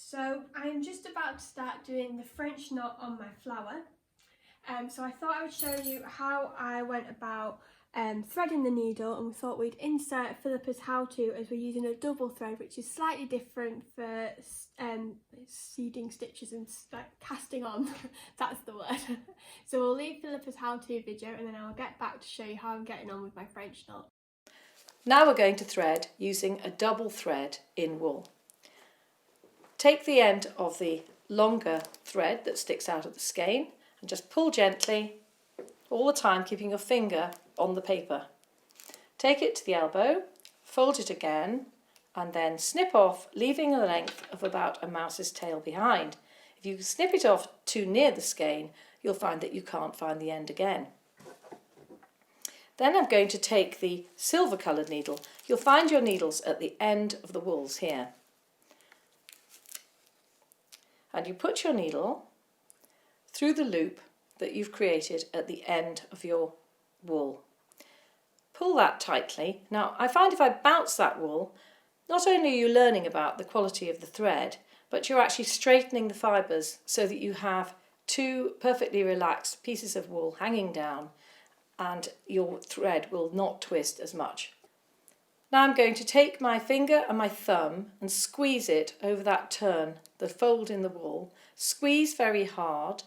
So I'm just about to start doing the French knot on my flower. So I thought I would show you how I went about threading the needle, and we thought we'd insert Phillipa's how-to as we're using a double thread, which is slightly different for seeding stitches and casting on. That's the word. So we'll leave Phillipa's how-to video and then I'll get back to show you how I'm getting on with my French knot. Now we're going to thread using a double thread in wool. Take the end of the longer thread that sticks out of the skein and just pull gently, all the time keeping your finger on the paper. Take it to the elbow, fold it again, and then snip off, leaving a length of about a mouse's tail behind. If you snip it off too near the skein, you'll find that you can't find the end again. Then I'm going to take the silver coloured needle. You'll find your needles at the end of the wools here. And you put your needle through the loop that you've created at the end of your wool. Pull that tightly. Now I find if I bounce that wool, not only are you learning about the quality of the thread, but you're actually straightening the fibres so that you have two perfectly relaxed pieces of wool hanging down and your thread will not twist as much. Now I'm going to take my finger and my thumb and squeeze it over that turn, the fold in the wool. Squeeze very hard,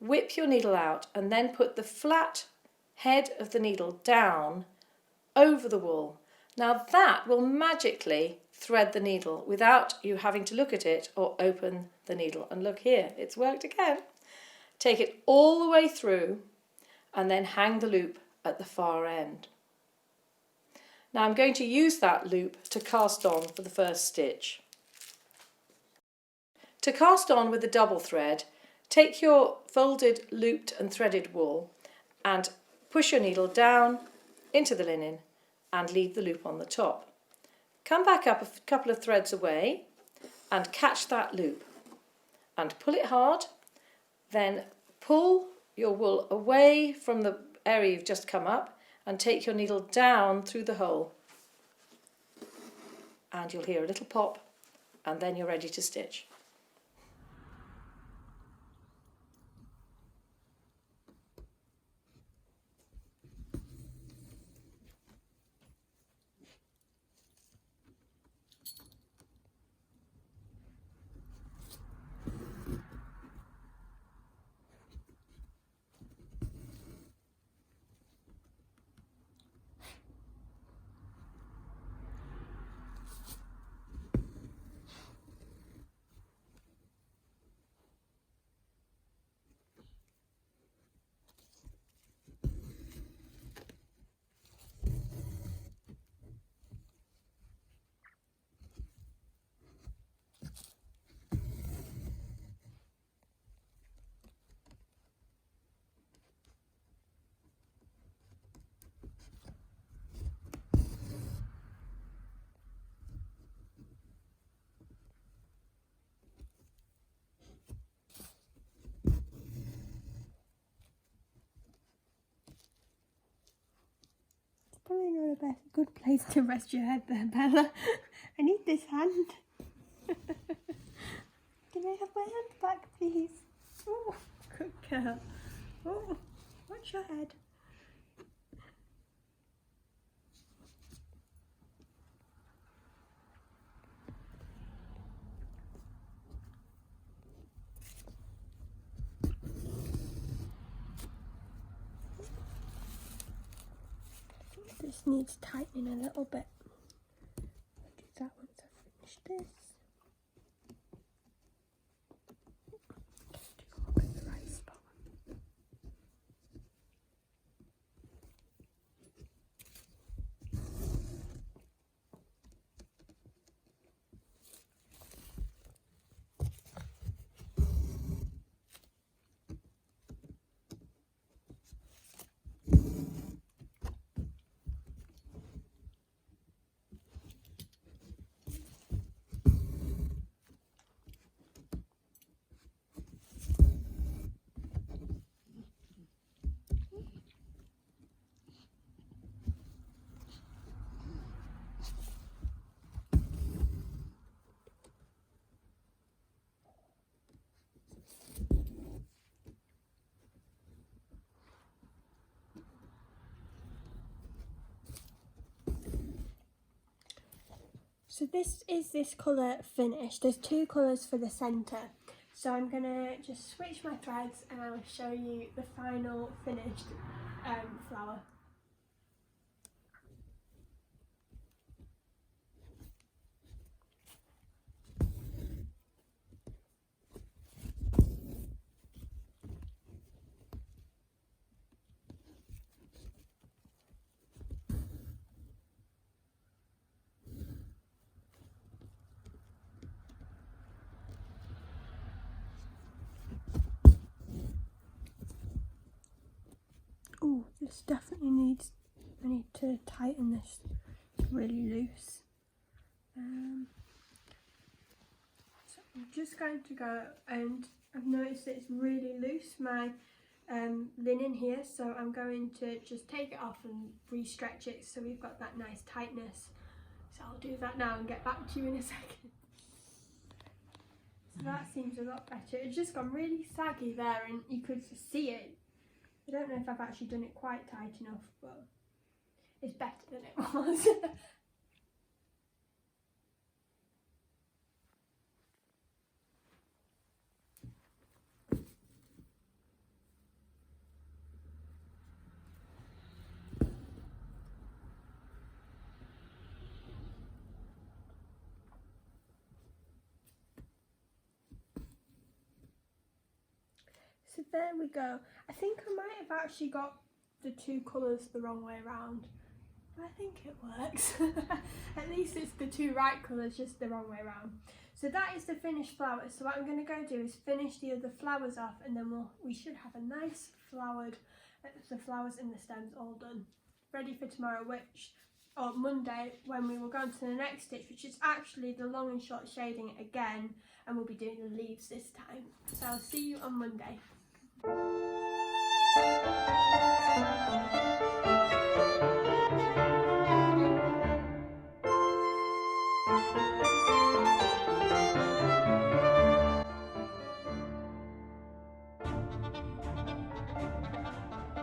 whip your needle out and then put the flat head of the needle down over the wool. Now that will magically thread the needle without you having to look at it or open the needle. And look here, it's worked again. Take it all the way through and then hang the loop at the far end. Now I'm going to use that loop to cast on for the first stitch. To cast on with the double thread, take your folded, looped and threaded wool and push your needle down into the linen and leave the loop on the top. Come back up a couple of threads away and catch that loop and pull it hard, then pull your wool away from the area you've just come up and take your needle down through the hole, and you'll hear a little pop and then you're ready to stitch. Probably not a good place to rest your head there, Bella. I need this hand. Can I have my hand back, please? Oh, good girl. Oh, watch your head. This needs tightening a little bit. I'll do that once I finish this. To go up in the right spot. So this colour finished. There's two colours for the centre. So I'm going to just switch my threads and I'll show you the final finished flower. Oh, this definitely needs, I need to tighten this, it's really loose. So I'm just going to go, and I've noticed that it's really loose, my linen here, so I'm going to just take it off and re-stretch it so we've got that nice tightness. So I'll do that now and get back to you in a second. So that seems a lot better. It's just gone really saggy there and you could see it. I don't know if I've actually done it quite tight enough, but it's better than it was. So there we go. I think I might have actually got the two colours the wrong way around. I think it works. At least it's the two right colours, just the wrong way around. So that is the finished flower. So what I'm going to go do is finish the other flowers off, and then we should have a nice flowered, the flowers and the stems all done. Ready for tomorrow, or Monday, when we will go on to the next stitch, which is actually the long and short shading again, and we'll be doing the leaves this time. So I'll see you on Monday.